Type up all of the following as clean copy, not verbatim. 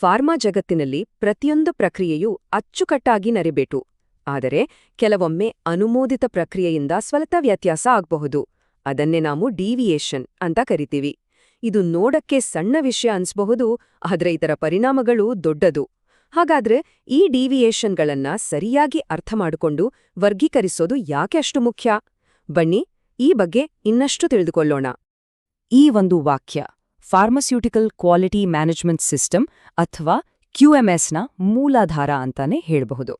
Pharma ಜಗತ್ತಿನಲ್ಲಿ ಪ್ರತಿಯೊಂದು ಪ್ರಕ್ರಿಯೆಯೂ ಅಚ್ಚುಕಟ್ಟಾಗಿ ನರಿಬೇಕು. ಆದರೆ ಕೆಲವೊಮ್ಮೆ ಅನುಮೋದಿತ ಪ್ರಕ್ರಿಯೆಯಿಂದ ಸ್ವಲ್ಪ ವ್ಯತ್ಯಾಸ ಆಗಬಹುದು. ಅದನ್ನೇ ನಾವು ಡಿವಿಯೇಷನ್ ಅಂತ ಕರಿತೀವಿ. ಇದು ನೋಡಕ್ಕೆ ಸಣ್ಣ ವಿಷಯ ಅನ್ಸ್ಬಹುದು, ಆದ್ರೆ ಇದರ ಪರಿಣಾಮಗಳು ದೊಡ್ಡದು. ಹಾಗಾದ್ರೆ ಈ ಡಿವಿಯೇಷನ್ಗಳನ್ನ ಸರಿಯಾಗಿ ಅರ್ಥ ಮಾಡಿಕೊಂಡು ವರ್ಗೀಕರಿಸೋದು ಯಾಕೆ ಅಷ್ಟು ಮುಖ್ಯ? ಬನ್ನಿ ಈ ಬಗ್ಗೆ ಇನ್ನಷ್ಟು ತಿಳಿದುಕೊಳ್ಳೋಣ. ಈ ಒಂದು ವಾಕ್ಯ ಫಾರ್ಮಸ್ಯೂಟಿಕಲ್ ಕ್ವಾಲಿಟಿ ಮ್ಯಾನೇಜ್ಮೆಂಟ್ ಸಿಸ್ಟಮ್ ಅಥವಾ QMSನ ಮೂಲಾಧಾರ ಅಂತಾನೆ ಹೇಳಬಹುದು.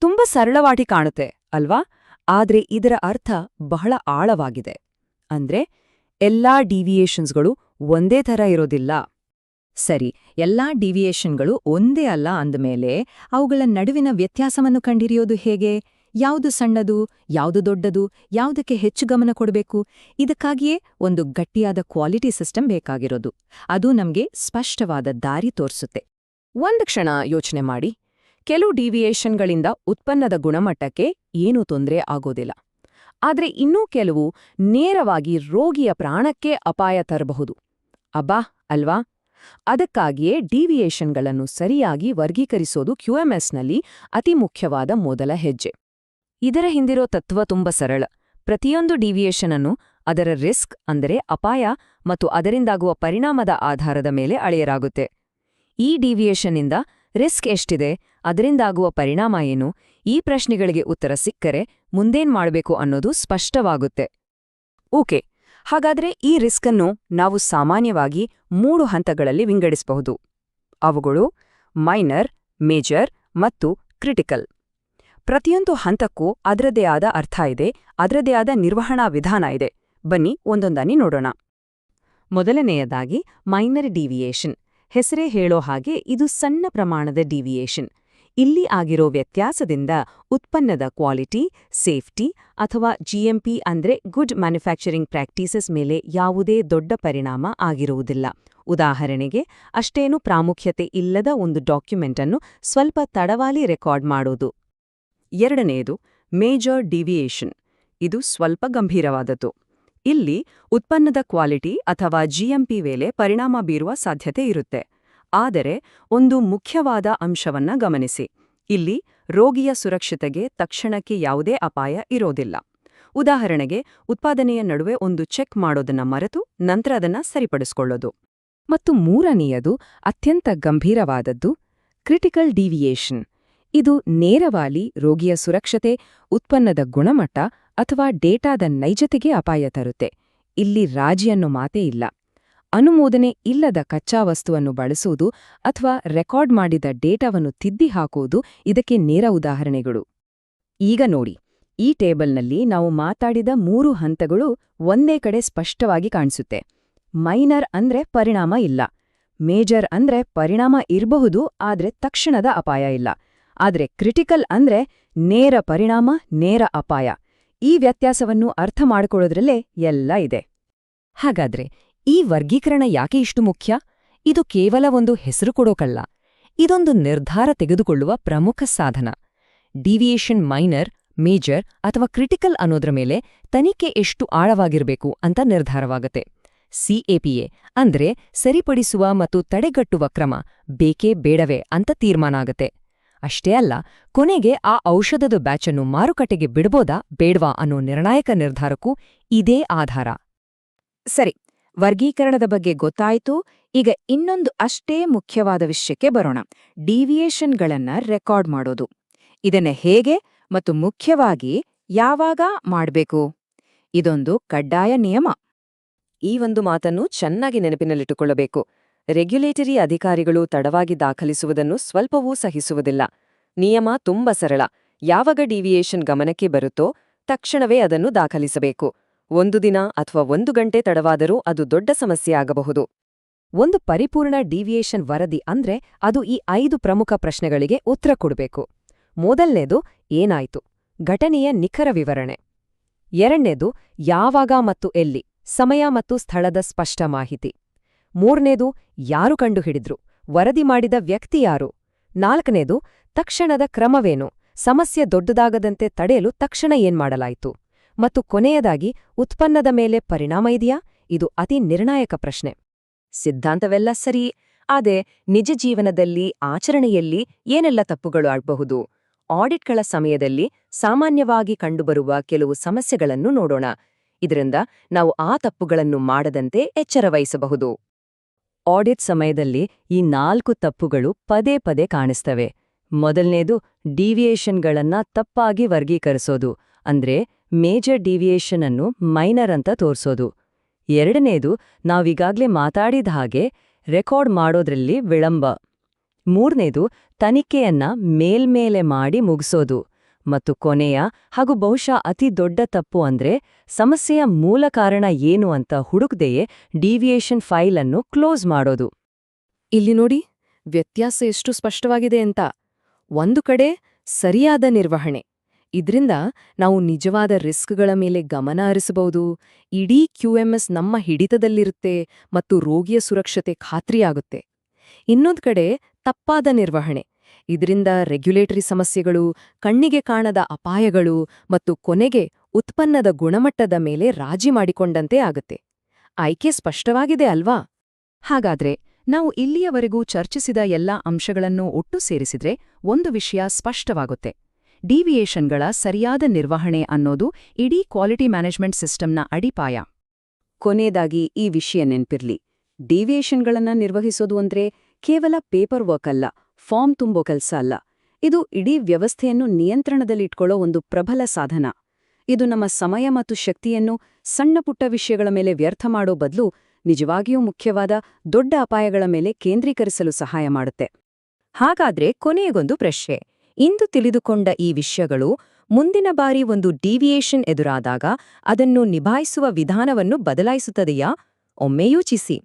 ತುಂಬ ಸರಳವಾಗಿ ಕಾಣುತ್ತೆ ಅಲ್ವಾ? ಆದ್ರೆ ಇದರ ಅರ್ಥ ಬಹಳ ಆಳವಾಗಿದೆ. ಅಂದ್ರೆ ಎಲ್ಲಾ ಡಿವಿಯೇಷನ್ಸ್ಗಳು ಒಂದೇ ಥರ ಇರೋದಿಲ್ಲ. ಸರಿ, ಎಲ್ಲಾ ಡಿವಿಯೇಷನ್ಗಳು ಒಂದೇ ಅಲ್ಲ ಅಂದಮೇಲೆ ಅವುಗಳ ನಡುವಿನ ವ್ಯತ್ಯಾಸವನ್ನು ಕಂಡಿರಿಯೋದು ಹೇಗೆ? ಯಾವುದು ಸಣ್ಣದು, ಯಾವುದು ದೊಡ್ಡದು, ಯಾವುದಕ್ಕೆ ಹೆಚ್ಚು ಗಮನ ಕೊಡಬೇಕು? ಇದಕ್ಕಾಗಿಯೇ ಒಂದು ಗಟ್ಟಿಯಾದ ಕ್ವಾಲಿಟಿ ಸಿಸ್ಟಮ್ ಬೇಕಾಗಿರೋದು. ಅದು ನಮ್ಗೆ ಸ್ಪಷ್ಟವಾದ ದಾರಿ ತೋರಿಸುತ್ತೆ. ಒಂದು ಕ್ಷಣ ಯೋಚನೆ ಮಾಡಿ. ಕೆಲವು ಡಿವಿಯೇಷನ್ಗಳಿಂದ ಉತ್ಪನ್ನದ ಗುಣಮಟ್ಟಕ್ಕೆ ಏನೂ ತೊಂದರೆ ಆಗೋದಿಲ್ಲ. ಆದ್ರೆ ಇನ್ನೂ ಕೆಲವು ನೇರವಾಗಿ ರೋಗಿಯ ಪ್ರಾಣಕ್ಕೆ ಅಪಾಯ ತರಬಹುದು. ಅಬ್ಬಾ ಅಲ್ವಾ? ಅದಕ್ಕಾಗಿಯೇ ಡಿವಿಯೇಷನ್ಗಳನ್ನು ಸರಿಯಾಗಿ ವರ್ಗೀಕರಿಸೋದು QMSನಲ್ಲಿ ಅತಿ ಮುಖ್ಯವಾದ ಮೊದಲ ಹೆಜ್ಜೆ. ಇದರ ಹಿಂದಿರೋ ತತ್ವ ತುಂಬ ಸರಳ. ಪ್ರತಿಯೊಂದು ಡಿವಿಯೇಷನ್ ಅನ್ನು ಅದರ ರಿಸ್ಕ್ ಅಂದರೆ ಅಪಾಯ ಮತ್ತು ಅದರಿಂದಾಗುವ ಪರಿಣಾಮದ ಆಧಾರದ ಮೇಲೆ ಅಳೆಯಲಾಗುತ್ತೆ. ಈ ಡಿವಿಯೇಷನ್ನಿಂದ ರಿಸ್ಕ್ ಎಷ್ಟಿದೆ, ಅದರಿಂದಾಗುವ ಪರಿಣಾಮ ಏನು, ಈ ಪ್ರಶ್ನೆಗಳಿಗೆ ಉತ್ತರ ಸಿಕ್ಕರೆ ಮುಂದೇನ್ ಮಾಡಬೇಕು ಅನ್ನೋದು ಸ್ಪಷ್ಟವಾಗುತ್ತೆ. ಓಕೆ, ಹಾಗಾದ್ರೆ ಈ ರಿಸ್ಕನ್ನು ನಾವು ಸಾಮಾನ್ಯವಾಗಿ 3 ಹಂತಗಳಲ್ಲಿ ವಿಂಗಡಿಸಬಹುದು. ಅವುಗಳು ಮೈನರ್, ಮೇಜರ್ ಮತ್ತು ಕ್ರಿಟಿಕಲ್. ಪ್ರತಿಯೊಂದು ಹಂತಕ್ಕೂ ಅದರದೇ ಆದ ಅರ್ಥ ಇದೆ, ಅದರದೇ ಆದ ನಿರ್ವಹಣಾ ವಿಧಾನ ಇದೆ. ಬನ್ನಿ ಒಂದೊಂದಾಗಿ ನೋಡೋಣ. ಮೊದಲನೆಯದಾಗಿ ಮೈನರ್ ಡಿವಿಯೇಷನ್. ಹೆಸರೇ ಹೇಳೋ ಹಾಗೆ ಇದು ಸಣ್ಣ ಪ್ರಮಾಣದ ಡಿವಿಯೇಷನ್. ಇಲ್ಲಿ ಆಗಿರೋ ವ್ಯತ್ಯಾಸದಿಂದ ಉತ್ಪನ್ನದ ಕ್ವಾಲಿಟಿ, ಸೇಫ್ಟಿ ಅಥವಾ GMP ಅಂದ್ರೆ ಗುಡ್ ಮ್ಯಾನುಫ್ಯಾಕ್ಚರಿಂಗ್ ಪ್ರಾಕ್ಟೀಸಸ್ ಮೇಲೆ ಯಾವುದೇ ದೊಡ್ಡ ಪರಿಣಾಮ ಆಗಿರುವುದಿಲ್ಲ. ಉದಾಹರಣೆಗೆ, ಅಷ್ಟೇನೂ ಪ್ರಾಮುಖ್ಯತೆ ಇಲ್ಲದ ಒಂದು ಡಾಕ್ಯುಮೆಂಟ್ ಅನ್ನು ಸ್ವಲ್ಪ ತಡವಾಗಿ ರೆಕಾರ್ಡ್ ಮಾಡೋದು. ಎರಡನೆಯದು ಮೇಜರ್ ಡಿವಿಯೇಷನ್. ಇದು ಸ್ವಲ್ಪ ಗಂಭೀರವಾದದ್ದು. ಇಲ್ಲಿ ಉತ್ಪನ್ನದ ಕ್ವಾಲಿಟಿ ಅಥವಾ GMP ಮೇಲೆ ಪರಿಣಾಮ ಬೀರುವ ಸಾಧ್ಯತೆ ಇರುತ್ತೆ. ಆದರೆ ಒಂದು ಮುಖ್ಯವಾದ ಅಂಶವನ್ನ ಗಮನಿಸಿ. ಇಲ್ಲಿ ರೋಗಿಯ ಸುರಕ್ಷತೆಗೆ ತಕ್ಷಣಕ್ಕೆ ಯಾವುದೇ ಅಪಾಯ ಇರೋದಿಲ್ಲ. ಉದಾಹರಣೆಗೆ, ಉತ್ಪಾದನೆಯ ನಡುವೆ ಒಂದು ಚೆಕ್ ಮಾಡೋದನ್ನ ಮರೆತು ನಂತರ ಅದನ್ನ ಸರಿಪಡಿಸ್ಕೊಳ್ಳೋದು. ಮತ್ತು ಮೂರನೆಯದು ಅತ್ಯಂತ ಗಂಭೀರವಾದದ್ದು ಕ್ರಿಟಿಕಲ್ ಡಿವಿಯೇಷನ್. ಇದು ನೇರವಾಗಿ ರೋಗಿಯ ಸುರಕ್ಷತೆ, ಉತ್ಪನ್ನದ ಗುಣಮಟ್ಟ ಅಥವಾ ಡೇಟಾದ ನೈಜತೆಗೆ ಅಪಾಯ ತರುತ್ತೆ. ಇಲ್ಲಿ ರಾಜಿ ಅನ್ನೋ ಮಾತೇ ಇಲ್ಲ. ಅನುಮೋದನೆ ಇಲ್ಲದ ಕಚ್ಚಾ ವಸ್ತುವನ್ನು ಬಳಸುವುದು ಅಥವಾ ರೆಕಾರ್ಡ್ ಮಾಡಿದ ಡೇಟಾವನ್ನು ತಿದ್ದಿ ಹಾಕುವುದು ಇದಕ್ಕೆ ನೇರ ಉದಾಹರಣೆಗಳು. ಈಗ ನೋಡಿ, ಈ ಟೇಬಲ್ನಲ್ಲಿ ನಾವು ಮಾತಾಡಿದ 3 ಹಂತಗಳು ಒಂದೇ ಕಡೆ ಸ್ಪಷ್ಟವಾಗಿ ಕಾಣಿಸುತ್ತೆ. ಮೈನರ್ ಅಂದ್ರೆ ಪರಿಣಾಮ ಇಲ್ಲ, ಮೇಜರ್ ಅಂದ್ರೆ ಪರಿಣಾಮ ಇರಬಹುದು ಆದ್ರೆ ತಕ್ಷಣದ ಅಪಾಯ ಇಲ್ಲ, ಆದ್ರೆ ಕ್ರಿಟಿಕಲ್ ಅಂದ್ರೆ ನೇರ ಪರಿಣಾಮ, ನೇರ ಅಪಾಯ. ಈ ವ್ಯತ್ಯಾಸವನ್ನು ಅರ್ಥ ಮಾಡಿಕೊಳ್ಳೋದ್ರಲ್ಲೇ ಎಲ್ಲ ಇದೆ. ಹಾಗಾದ್ರೆ ಈ ವರ್ಗೀಕರಣ ಯಾಕೆ ಇಷ್ಟು ಮುಖ್ಯ? ಇದು ಕೇವಲ ಒಂದು ಹೆಸರು ಕೊಡೋಕಲ್ಲ, ಇದೊಂದು ನಿರ್ಧಾರ ತೆಗೆದುಕೊಳ್ಳುವ ಪ್ರಮುಖ ಸಾಧನ. ಡಿವಿಯೇಷನ್ ಮೈನರ್, ಮೇಜರ್ ಅಥವಾ ಕ್ರಿಟಿಕಲ್ ಅನ್ನೋದ್ರ ಮೇಲೆ ತನಿಖೆ ಎಷ್ಟು ಆಳವಾಗಿರಬೇಕು ಅಂತ ನಿರ್ಧಾರವಾಗತ್ತೆ. CAPA ಅಂದ್ರೆ ಸರಿಪಡಿಸುವ ಮತ್ತು ತಡೆಗಟ್ಟುವ ಕ್ರಮ ಬೇಕೇ ಬೇಡವೇ ಅಂತ ತೀರ್ಮಾನ ಆಗತ್ತೆ. ಅಷ್ಟೇ ಅಲ್ಲ, ಕೊನೆಗೆ ಆ ಔಷಧದ ಬ್ಯಾಚನ್ನು ಮಾರುಕಟ್ಟೆಗೆ ಬಿಡ್ಬೋದಾ ಬೇಡ್ವಾ ಅನ್ನೋ ನಿರ್ಣಾಯಕ ನಿರ್ಧಾರಕ್ಕೂ ಇದೇ ಆಧಾರ. ಸರಿ, ವರ್ಗೀಕರಣದ ಬಗ್ಗೆ ಗೊತ್ತಾಯ್ತು. ಈಗ ಇನ್ನೊಂದು ಅಷ್ಟೇ ಮುಖ್ಯವಾದ ವಿಷಯಕ್ಕೆ ಬರೋಣ. ಡಿವಿಯೇಷನ್ಗಳನ್ನ ರೆಕಾರ್ಡ್ ಮಾಡೋದು. ಇದನ್ನ ಹೇಗೆ ಮತ್ತು ಮುಖ್ಯವಾಗಿ ಯಾವಾಗ ಮಾಡಬೇಕು? ಇದೊಂದು ಕಡ್ಡಾಯ ನಿಯಮ. ಈ ಒಂದು ಮಾತನ್ನು ಚೆನ್ನಾಗಿ ನೆನಪಿನಲ್ಲಿಟ್ಟುಕೊಳ್ಳಬೇಕು. ರೆಗ್ಯುಲೇಟರಿ ಅಧಿಕಾರಿಗಳು ತಡವಾಗಿ ದಾಖಲಿಸುವುದನ್ನು ಸ್ವಲ್ಪವೂ ಸಹಿಸುವುದಿಲ್ಲ. ನಿಯಮ ತುಂಬ ಸರಳ. ಯಾವಾಗ ಡಿವಿಯೇಷನ್ ಗಮನಕ್ಕೆ ಬರುತ್ತೋ ತಕ್ಷಣವೇ ಅದನ್ನು ದಾಖಲಿಸಬೇಕು. 1 ದಿನ ಅಥವಾ 1 ಗಂಟೆ ತಡವಾದರೂ ಅದು ದೊಡ್ಡ ಸಮಸ್ಯೆ ಆಗಬಹುದು. ಒಂದು ಪರಿಪೂರ್ಣ ಡಿವಿಯೇಷನ್ ವರದಿ ಅಂದ್ರೆ ಅದು ಈ 5 ಪ್ರಮುಖ ಪ್ರಶ್ನೆಗಳಿಗೆ ಉತ್ತರ ಕೊಡಬೇಕು. ಮೊದಲನೇದು ಏನಾಯ್ತು? ಘಟನೆಯ ನಿಖರ ವಿವರಣೆ. ಎರಡನೇದು ಯಾವಾಗ ಮತ್ತು ಎಲ್ಲಿ? ಸಮಯ ಮತ್ತು ಸ್ಥಳದ ಸ್ಪಷ್ಟ ಮಾಹಿತಿ. ಮೂರನೇದು ಯಾರು ಕಂಡುಹಿಡಿದ್ರು? ವರದಿ ಮಾಡಿದ ವ್ಯಕ್ತಿ ಯಾರು? ನಾಲ್ಕನೇದು ತಕ್ಷಣದ ಕ್ರಮವೇನು? ಸಮಸ್ಯೆ ದೊಡ್ಡದಾಗದಂತೆ ತಡೆಯಲು ತಕ್ಷಣ ಏನ್ಮಾಡಲಾಯಿತು? ಮತ್ತು ಕೊನೆಯದಾಗಿ ಉತ್ಪನ್ನದ ಮೇಲೆ ಪರಿಣಾಮ ಇದೆಯಾ? ಇದು ಅತಿ ನಿರ್ಣಾಯಕ ಪ್ರಶ್ನೆ. ಸಿದ್ಧಾಂತವೆಲ್ಲ ಸರಿ, ಆದರೆ ನಿಜ ಜೀವನದಲ್ಲಿ ಆಚರಣೆಯಲ್ಲಿ ಏನೆಲ್ಲ ತಪ್ಪುಗಳು ಆಗಬಹುದು? ಆಡಿಟ್ಗಳ ಸಮಯದಲ್ಲಿ ಸಾಮಾನ್ಯವಾಗಿ ಕಂಡುಬರುವ ಕೆಲವು ಸಮಸ್ಯೆಗಳನ್ನು ನೋಡೋಣ. ಇದರಿಂದ ನಾವು ಆ ತಪ್ಪುಗಳನ್ನು ಮಾಡದಂತೆ ಎಚ್ಚರ ವಹಿಸಬಹುದು. ಆಡಿಟ್ ಸಮಯದಲ್ಲಿ ಈ 4 ತಪ್ಪುಗಳು ಪದೇ ಪದೇ ಕಾಣಿಸ್ತವೆ. ಮೊದಲನೇದು ಡಿವಿಯೇಷನ್ಗಳನ್ನ ತಪ್ಪಾಗಿ ವರ್ಗೀಕರಿಸೋದು, ಅಂದ್ರೆ ಮೇಜರ್ ಡಿವಿಯೇಷನ್ ಅನ್ನು ಮೈನರ್ ಅಂತ ತೋರ್ಸೋದು. ಎರಡನೇದು ನಾವೀಗಾಗ್ಲೇ ಮಾತಾಡಿದ ಹಾಗೆ ರೆಕಾರ್ಡ್ ಮಾಡೋದ್ರಲ್ಲಿ ವಿಳಂಬ. ಮೂರನೇದು ತನಿಖೆಯನ್ನ ಮೇಲ್ಮೇಲೆ ಮಾಡಿ ಮುಗಿಸೋದು. ಮತ್ತು ಕೊನೆಯ ಹಾಗೂ ಬಹುಶಃ ಅತಿ ದೊಡ್ಡ ತಪ್ಪು ಅಂದ್ರೆ ಸಮಸ್ಯೆಯ ಮೂಲ ಕಾರಣ ಏನು ಅಂತ ಹುಡುಕದೆಯೇ ಡಿವಿಯೇಷನ್ ಫೈಲ್ ಅನ್ನು ಕ್ಲೋಸ್ ಮಾಡೋದು. ಇಲ್ಲಿ ನೋಡಿ, ವ್ಯತ್ಯಾಸ ಎಷ್ಟು ಸ್ಪಷ್ಟವಾಗಿದೆ ಅಂತ. ಒಂದು ಕಡೆ ಸರಿಯಾದ ನಿರ್ವಹಣೆ, ಇದ್ರಿಂದ ನಾವು ನಿಜವಾದ ರಿಸ್ಕ್ಗಳ ಮೇಲೆ ಗಮನ ಹರಿಸಬಹುದು, ಇಡೀ QMS ನಮ್ಮ ಹಿಡಿತದಲ್ಲಿರುತ್ತೆ ಮತ್ತು ರೋಗಿಯ ಸುರಕ್ಷತೆ ಖಾತ್ರಿಯಾಗುತ್ತೆ. ಇನ್ನೊಂದು ಕಡೆ ತಪ್ಪಾದ ನಿರ್ವಹಣೆ, ಇದರಿಂದ ರೆಗ್ಯುಲೇಟರಿ ಸಮಸ್ಯೆಗಳು, ಕಣ್ಣಿಗೆ ಕಾಣದ ಅಪಾಯಗಳು ಮತ್ತು ಕೊನೆಗೆ ಉತ್ಪನ್ನದ ಗುಣಮಟ್ಟದ ಮೇಲೆ ರಾಜಿ ಮಾಡಿಕೊಂಡಂತೆ ಆಗುತ್ತೆ. ಆಯ್ಕೆ ಸ್ಪಷ್ಟವಾಗಿದೆ ಅಲ್ವಾ? ಹಾಗಾದ್ರೆ ನಾವು ಇಲ್ಲಿಯವರೆಗೂ ಚರ್ಚಿಸಿದ ಎಲ್ಲ ಅಂಶಗಳನ್ನು ಒಟ್ಟು ಸೇರಿಸಿದ್ರೆ ಒಂದು ವಿಷಯ ಸ್ಪಷ್ಟವಾಗುತ್ತೆ. ಡಿವಿಯೇಷನ್ಗಳ ಸರಿಯಾದ ನಿರ್ವಹಣೆ ಅನ್ನೋದು ಇಡೀ ಕ್ವಾಲಿಟಿ ಮ್ಯಾನೇಜ್ಮೆಂಟ್ ಸಿಸ್ಟಮ್ನ ಅಡಿಪಾಯ. ಕೊನೆಯದಾಗಿ ಈ ವಿಷಯ ನೆನ್ಪಿರ್ಲಿ, ಡಿವಿಯೇಷನ್ಗಳನ್ನ ನಿರ್ವಹಿಸೋದು ಅಂದ್ರೆ ಕೇವಲ ಪೇಪರ್ ವರ್ಕ್ ಅಲ್ಲ, ಫಾರ್ಮ್ ತುಂಬೋ ಕೆಲಸ ಅಲ್ಲ. ಇದು ಇಡೀ ವ್ಯವಸ್ಥೆಯನ್ನು ನಿಯಂತ್ರಣದಲ್ಲಿಟ್ಕೊಳ್ಳೋ ಒಂದು ಪ್ರಬಲ ಸಾಧನ. ಇದು ನಮ್ಮ ಸಮಯ ಮತ್ತು ಶಕ್ತಿಯನ್ನು ಸಣ್ಣಪುಟ್ಟ ವಿಷಯಗಳ ಮೇಲೆ ವ್ಯರ್ಥ ಮಾಡೋ ಬದಲು ನಿಜವಾಗಿಯೂ ಮುಖ್ಯವಾದ ದೊಡ್ಡ ಅಪಾಯಗಳ ಮೇಲೆ ಕೇಂದ್ರೀಕರಿಸಲು ಸಹಾಯ ಮಾಡುತ್ತೆ. ಹಾಗಾದ್ರೆ ಕೊನೆಗೊಂದು ಪ್ರಶ್ನೆ. ಇಂದು ತಿಳಿದುಕೊಂಡ ಈ ವಿಷಯಗಳು ಮುಂದಿನ ಬಾರಿ ಒಂದು ಡಿವಿಯೇಷನ್ ಎದುರಾದಾಗ ಅದನ್ನು ನಿಭಾಯಿಸುವ ವಿಧಾನವನ್ನು ಬದಲಾಯಿಸುತ್ತದೆಯಾ? ಒಮ್ಮೆ ಯೋಚಿಸಿ.